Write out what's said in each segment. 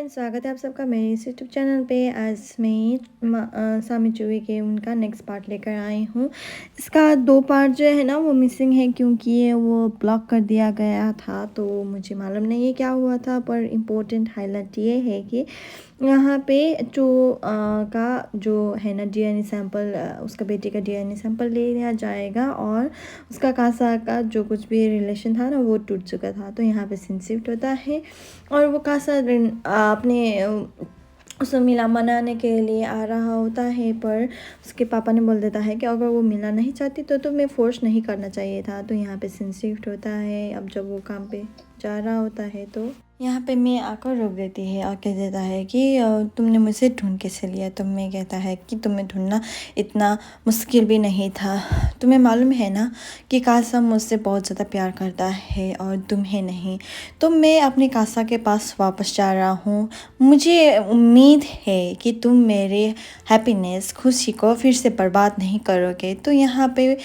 Friends, स्वागत है आप सबका मेरे इस यूट्यूब चैनल पे। आज मैं सामी चूहे के उनका नेक्स्ट पार्ट लेकर आई हूँ। इसका 2 पार्ट जो है ना वो मिसिंग है, क्योंकि ये वो ब्लॉक कर दिया गया था। तो मुझे मालूम नहीं है क्या हुआ था, पर इम्पोर्टेंट हाईलाइट ये है कि यहाँ पे का जो है ना डीएनए सैंपल, उसका बेटे का डीएनए सैंपल ले लिया जाएगा और उसका कासा का जो कुछ भी रिलेशन था ना वो टूट चुका था। तो यहाँ पे सिंसिफ्ट होता है और वो कासा अपने उसे मिला मनाने के लिए आ रहा होता है, पर उसके पापा ने बोल देता है कि अगर वो मिलना नहीं चाहती तो तुम्हें फोर्स नहीं करना चाहिए था। तो यहाँ पे सिंसिफ्ट होता है। अब जब वो काम पे जा रहा होता है तो यहाँ पे मैं आकर रोक देती है और कह देता है कि तुमने मुझे ढूंढ कैसे लिया। तो मैं कहता है कि तुम्हें ढूंढना इतना मुश्किल भी नहीं था। तुम्हें मालूम है ना कि कासा मुझसे बहुत ज़्यादा प्यार करता है और तुम्हें नहीं। तो मैं अपनी कासा के पास वापस जा रहा हूँ। मुझे उम्मीद है कि तुम मेरे हैप्पीनेस, खुशी को फिर से बर्बाद नहीं करोगे। तो यहाँ पे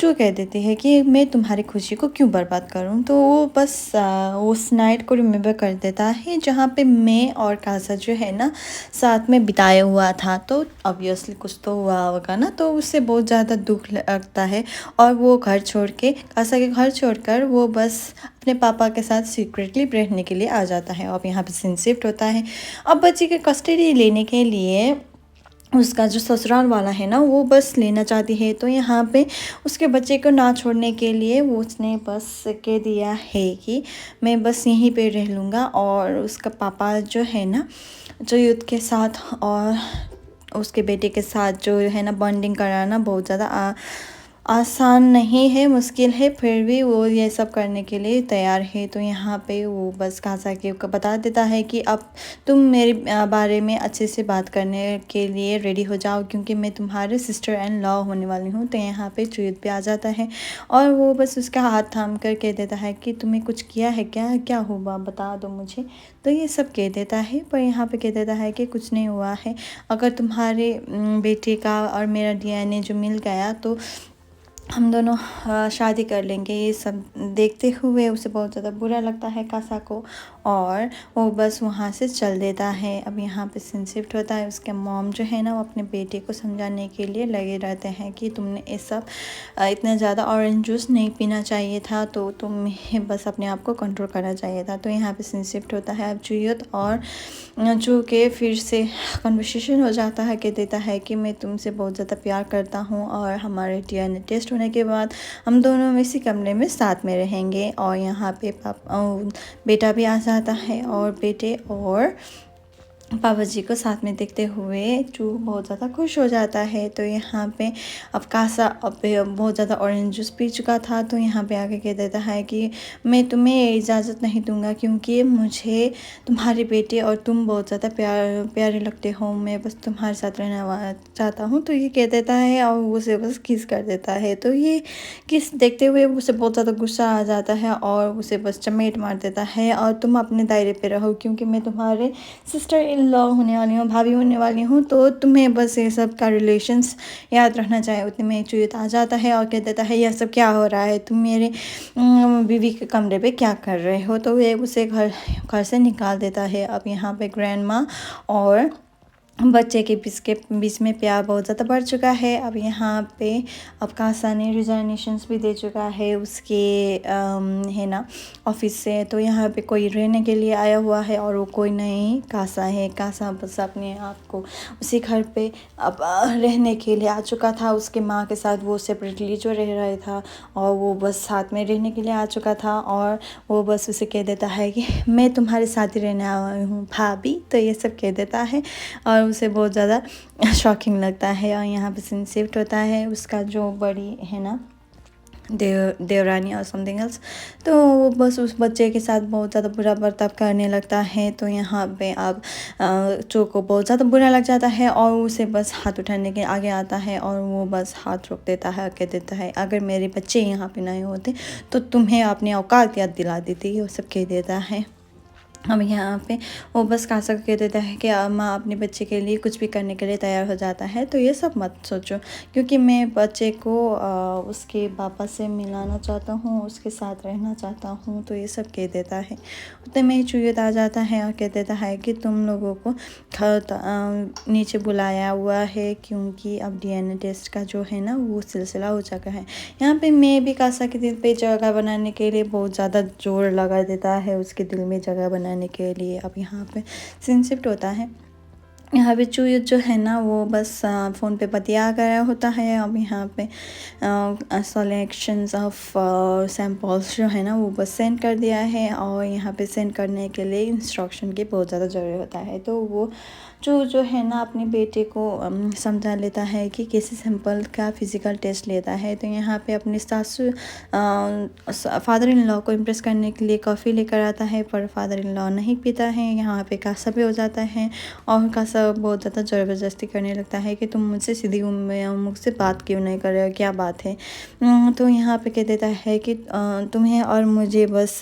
जो कह देती है कि मैं तुम्हारी खुशी को क्यों बर्बाद करूं। तो वो बस उस नाइट को रिमेम्बर कर देता है जहाँ पे मैं और कासा जो है ना साथ में बिताया हुआ था। तो ऑब्वियसली कुछ तो हुआ होगा ना, तो उससे बहुत ज़्यादा दुख लगता है और वो घर छोड़ के, कासा के घर छोड़कर वो बस अपने पापा के साथ सीक्रेटली रहने के लिए आ जाता है। और यहाँ पे सीन शिफ्ट होता है। अब बच्चे की कस्टडी लेने के लिए उसका जो ससुराल वाला है ना वो बस लेना चाहती है। तो यहाँ पे उसके बच्चे को ना छोड़ने के लिए वो उसने बस कह दिया है कि मैं बस यहीं पे रह लूँगा। और उसका पापा जो है ना जो युद्ध के साथ और उसके बेटे के साथ जो है ना बॉन्डिंग कराना बहुत ज़्यादा आसान नहीं है, मुश्किल है, फिर भी वो ये सब करने के लिए तैयार है। तो यहाँ पे वो बस कासा के को बता देता है कि अब तुम मेरे बारे में अच्छे से बात करने के लिए रेडी हो जाओ, क्योंकि मैं तुम्हारे सिस्टर एंड लॉ होने वाली हूँ। तो यहाँ पे चुयुत पे आ जाता है और वो बस उसका हाथ थाम कर कह देता है कि तुम्हें कुछ किया है क्या, क्या हुआ बता दो मुझे। तो ये सब कह देता है, पर यहाँ पे कह देता है कि कुछ नहीं हुआ है। अगर तुम्हारे बेटे का और मेरा डीएनए जो मिल गया तो हम दोनों शादी कर लेंगे। ये सब देखते हुए उसे बहुत ज़्यादा बुरा लगता है कासा को और वो बस वहाँ से चल देता है। अब यहाँ पे सीन शिफ्ट होता है। उसके मॉम जो है ना वो अपने बेटे को समझाने के लिए लगे रहते हैं कि तुमने ये सब इतना ज़्यादा ऑरेंज जूस नहीं पीना चाहिए था, तो तुम्हें बस अपने आप को कंट्रोल करना चाहिए था। तो यहाँ पे सीन शिफ्ट होता है। अब जुयत और जो के फिर से कन्वर्सेशन हो जाता है, कह देता है कि मैं तुमसे बहुत ज़्यादा प्यार करता हूँ और हमारे डीएनए टेस्ट होने के बाद हम दोनों इसी कमरे में साथ में रहेंगे। और यहाँ पे बेटा भी आ जाता है और बेटे और पापा जी को साथ में देखते हुए चू बहुत ज़्यादा खुश हो जाता है। तो यहाँ पे अब कासा अब बहुत ज़्यादा ऑरेंज जूस पी चुका था। तो यहाँ पे आके कह देता है कि मैं तुम्हें इजाज़त नहीं दूंगा, क्योंकि मुझे तुम्हारे बेटे और तुम बहुत ज़्यादा प्यारे लगते हो। मैं बस तुम्हारे साथ रहना चाहता हूँ। तो ये कह देता है और उसे बस किस कर देता है। तो ये किस देखते हुए उसे बहुत ज़्यादा गुस्सा आ जाता है और उसे बस चमेट मार देता है और तुम अपने दायरे पे रहो, क्योंकि मैं तुम्हारे सिस्टर इन लॉ होने वाली हूँ, भाभी होने वाली हूँ। तो तुम्हें बस ये सब का रिलेशंस याद रखना चाहिए। उतने में चुयत आ जाता है और कह देता है यह सब क्या हो रहा है, तुम मेरे बीवी के कमरे पे क्या कर रहे हो। तो वे उसे घर से निकाल देता है। अब यहाँ पे ग्रैंड माँ और बच्चे के बीच में प्यार बहुत ज़्यादा बढ़ चुका है। अब यहाँ पे अब कासा ने रिजाइनेशंस भी दे चुका है उसके है ना ऑफिस से। तो यहाँ पे कोई रहने के लिए आया हुआ है और वो कोई नहीं कासा है। कासा बस अपने आप को उसी घर पे अब रहने के लिए आ चुका था। उसके माँ के साथ वो सेपरेटली जो रह रहा था और वो बस साथ में रहने के लिए आ चुका था। और वो बस उसे कह देता है कि मैं तुम्हारे साथ ही रहने आया हूँ भाभी। तो ये सब कह देता है और उसे बहुत ज़्यादा शॉकिंग लगता है। और यहाँ पे सीन शिफ्ट होता है। उसका जो बड़ी है ना देवरानी और समथिंग एल्स, तो वो बस उस बच्चे के साथ बहुत ज़्यादा बुरा बर्ताव करने लगता है। तो यहाँ पे अब चो को बहुत ज़्यादा बुरा लग जाता है और उसे बस हाथ उठाने के आगे आता है और वो बस हाथ रोक देता है, कह देता है अगर मेरे बच्चे यहाँ पे नहीं होते तो तुम्हें अपनी औकात याद दिला देती, वो सब कह देता है। अब यहाँ पे वो बस कासा कह देता है कि माँ अपने बच्चे के लिए कुछ भी करने के लिए तैयार हो जाता है। तो ये सब मत सोचो, क्योंकि मैं बच्चे को उसके पापा से मिलाना चाहता हूँ, उसके साथ रहना चाहता हूँ। तो ये सब कह देता है। उतने में ही चूयत आ जाता है और कह देता है कि तुम लोगों को नीचे बुलाया हुआ है, क्योंकि अब DNA टेस्ट का जो है ना वो सिलसिला हो चुका है। यहाँ पे मैं भी कासा के दिल पे जगह बनाने के लिए बहुत ज़्यादा जोर लगा देता है, उसके दिल में जगह बनाने के लिए। अब यहाँ पे सीन शिफ्ट होता है। यहाँ पे चूयत जो है ना वो बस फ़ोन पे बतिया गया होता है। अब यहाँ पे सेलेक्शंस ऑफ सैम्पल्स जो है ना वो बस सेंड कर दिया है, और यहाँ पे सेंड करने के लिए इंस्ट्रक्शन की बहुत ज़्यादा ज़रूरी होता है। तो वो जो है ना अपने बेटे को समझा लेता है कि किसी सैंपल का फ़िज़िकल टेस्ट लेता है। तो यहाँ पे अपने सासू फादर इन लॉ को इम्प्रेस करने के लिए कॉफ़ी लेकर आता है, पर फादर इन लॉ नहीं पीता है। यहाँ पे कासा भी हो जाता है, और कासा बहुत ज़्यादा ज़बरदस्ती करने लगता है कि तुम मुझसे सीधी मुझसे बात क्यों नहीं कर रहे हो, क्या बात है। तो यहाँ पे कह देता है कि तुम्हें और मुझे बस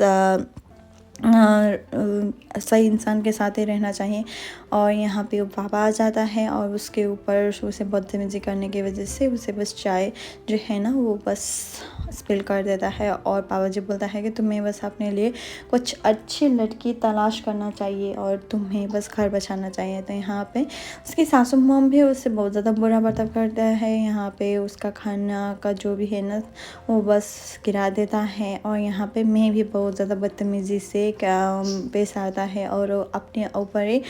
सही इंसान के साथ ही रहना चाहिए। और यहाँ पे वो पापा आ जाता है, और उसके ऊपर उसे बदतमीजी करने की वजह से उसे बस चाय जो है ना वो बस स्पिल कर देता है। और पापा जी बोलता है कि तुम्हें बस अपने लिए कुछ अच्छी लड़की तलाश करना चाहिए, और तुम्हें बस घर बचाना चाहिए। तो यहाँ पे उसकी सासू मॉम भी उससे बहुत ज़्यादा बुरा बर्ताव करता है। यहाँ पे उसका खाना का जो भी है ना वो बस गिरा देता है, और यहाँ पे मैं भी बहुत ज़्यादा बदतमीज़ी से पेश आता है, और अपने ऊपर ही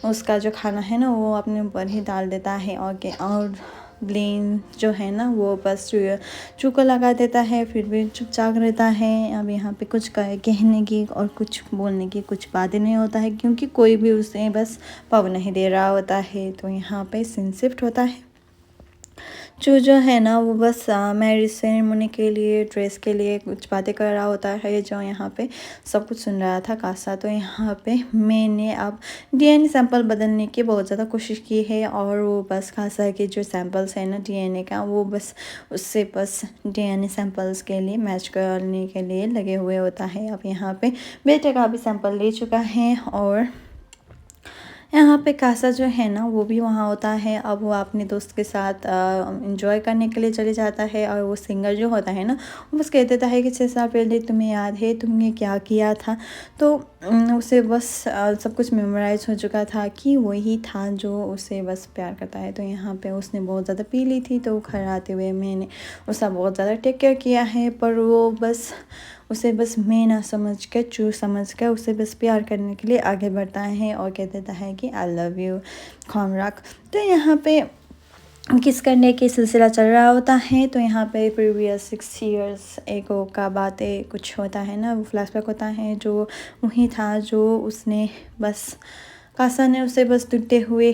उसका जो खाना है ना वो अपने ऊपर ही डाल देता है। और ब्लेम जो है ना वो बस चू को लगा देता है, फिर भी चुपचाप रहता है। अब यहाँ पे कुछ कहने की और कुछ बोलने की कुछ बातें नहीं होता है, क्योंकि कोई भी उसे बस पव नहीं दे रहा होता है। तो यहाँ पे सीन शिफ्ट होता है। जो है ना वो बस मैरिज सेरेमनी के लिए ड्रेस के लिए कुछ बातें कर रहा होता है, जो यहाँ पे सब कुछ सुन रहा था कासा। तो यहाँ पे मैंने अब DNA सैंपल बदलने की बहुत ज़्यादा कोशिश की है, और वो बस कासा के जो सैंपल्स है ना DNA का वो बस उससे बस DNA सैंपल्स के लिए मैच करने के लिए लगे हुए होता है। अब यहाँ पे बेटे का भी सैंपल ले चुका है, और यहाँ पे कासा जो है ना वो भी वहाँ होता है। अब वो अपने दोस्त के साथ इंजॉय करने के लिए चले जाता है, और वो सिंगर जो होता है ना वो बस कह देता है कि 6 साल पहले तुम्हें याद है तुमने क्या किया था। तो उसे बस सब कुछ मेमोराइज हो चुका था कि वही था जो उसे बस प्यार करता है। तो यहाँ पे उसने बहुत ज़्यादा पी ली थी, तो घर आते हुए मैंने उसका बहुत ज़्यादा टेक केयर किया है, पर वो बस उसे बस मैं ना समझ कर चू समझ कर उसे बस प्यार करने के लिए आगे बढ़ता है, और कह देता है कि आई लव यू ख्वाम रख। तो यहाँ पे किस करने की सिलसिला चल रहा होता है। तो यहाँ पे प्रीवियस 6 इयर्स एगो का बातें कुछ होता है ना वो फ्लैशबैक होता है, जो वही था जो उसने बस कासा ने उसे बस टूटते हुए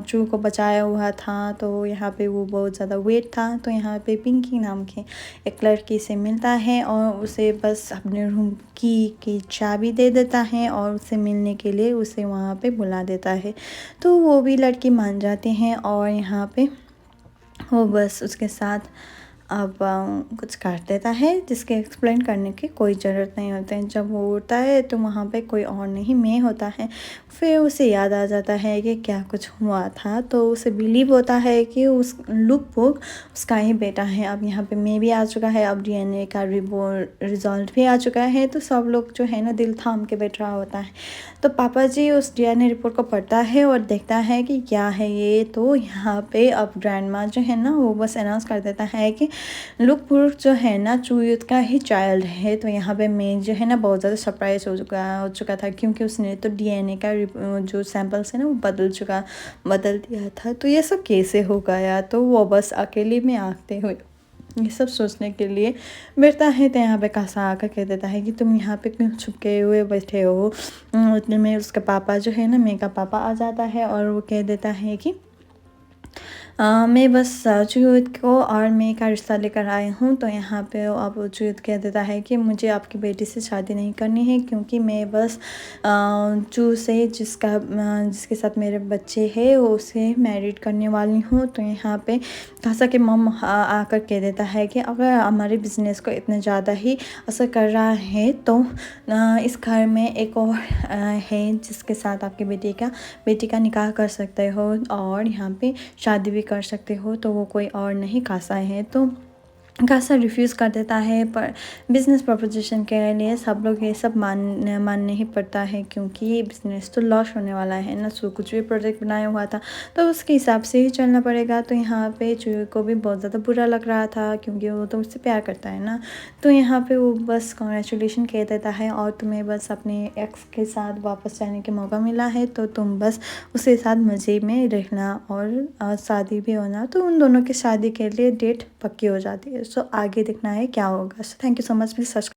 चू को बचाया हुआ था। तो यहाँ पे वो बहुत ज़्यादा वेट था। तो यहाँ पे पिंकी नाम की एक लड़की से मिलता है, और उसे बस अपने रूम की चाबी दे देता है, और उसे मिलने के लिए उसे वहाँ पे बुला देता है। तो वो भी लड़की मान जाती हैं, और यहाँ पे वो बस उसके साथ अब कुछ कर देता है, जिसके एक्सप्लेन करने की कोई ज़रूरत नहीं होती है। जब वो उड़ता है तो वहाँ पे कोई और नहीं मैं होता है। फिर उसे याद आ जाता है कि क्या कुछ हुआ था, तो उसे बिलीव होता है कि उस लुक बुक उसका ही बेटा है। अब यहाँ पे मैं भी आ चुका है, अब DNA का रिजल्ट भी आ चुका है। तो सब लोग जो है ना दिल थाम के बैठ रहा होता है। तो पापा जी उस DNA रिपोर्ट को पढ़ता है और देखता है कि क्या है ये। तो यहाँ पे अब ग्रैंड माँ जो है ना वो बस अनाउंस कर देता है कि लुकपुर जो है ना चूयुत का ही चाइल्ड है। तो यहाँ पे मैं जो है ना बहुत ज़्यादा सरप्राइज हो चुका था, क्योंकि उसने तो DNA का जो सैंपल्स है ना वो बदल दिया था। तो ये सब कैसे हो गया। तो वो बस अकेले में आते हुए ये सब सोचने के लिए बैठता है। तो यहाँ पे कासा आकर कह देता है कि तुम यहाँ पे क्यों छुपके हुए बैठे हो। उतने में उसका पापा जो है ना मेरे का पापा आ जाता है, और वो कह देता है कि मैं बस जुहिद को और मैं का रिश्ता लेकर आई हूँ। तो यहाँ पे अब जुहिद कह देता है कि मुझे आपकी बेटी से शादी नहीं करनी है, क्योंकि मैं बस जू से जिसके साथ मेरे बच्चे हैं वो उसे मैरिड करने वाली हूँ। तो यहाँ पे कासा के मम आकर कह देता है कि अगर हमारे बिज़नेस को इतना ज़्यादा ही असर कर रहा है तो इस घर में एक और है जिसके साथ आपकी बेटी का निकाह कर सकते हो और यहाँ पे शादी भी कर सकते हो, तो वो कोई और नहीं कासा है। तो कासा रिफ्यूज़ कर देता है, पर बिज़नेस प्रपोजिशन के लिए सब लोग ये सब मान नहीं पड़ता है, क्योंकि ये बिज़नेस तो लॉस होने वाला है ना। सो कुछ भी प्रोजेक्ट बनाया हुआ था तो उसके हिसाब से ही चलना पड़ेगा। तो यहाँ पे चूहे को भी बहुत ज़्यादा बुरा लग रहा था, क्योंकि वो तो मुझसे प्यार करता है ना। तो यहाँ पे वो बस कॉन्ग्रेचुलेशन कह देता है और तुम्हें बस अपने एक्स के साथ वापस जाने का मौका मिला है, तो तुम बस उसके साथ मज़े में रहना और शादी भी होना। तो उन दोनों की शादी के लिए डेट पक्की हो जाती है। सो आगे देखना है क्या होगा। So thank you so much, please subscribe.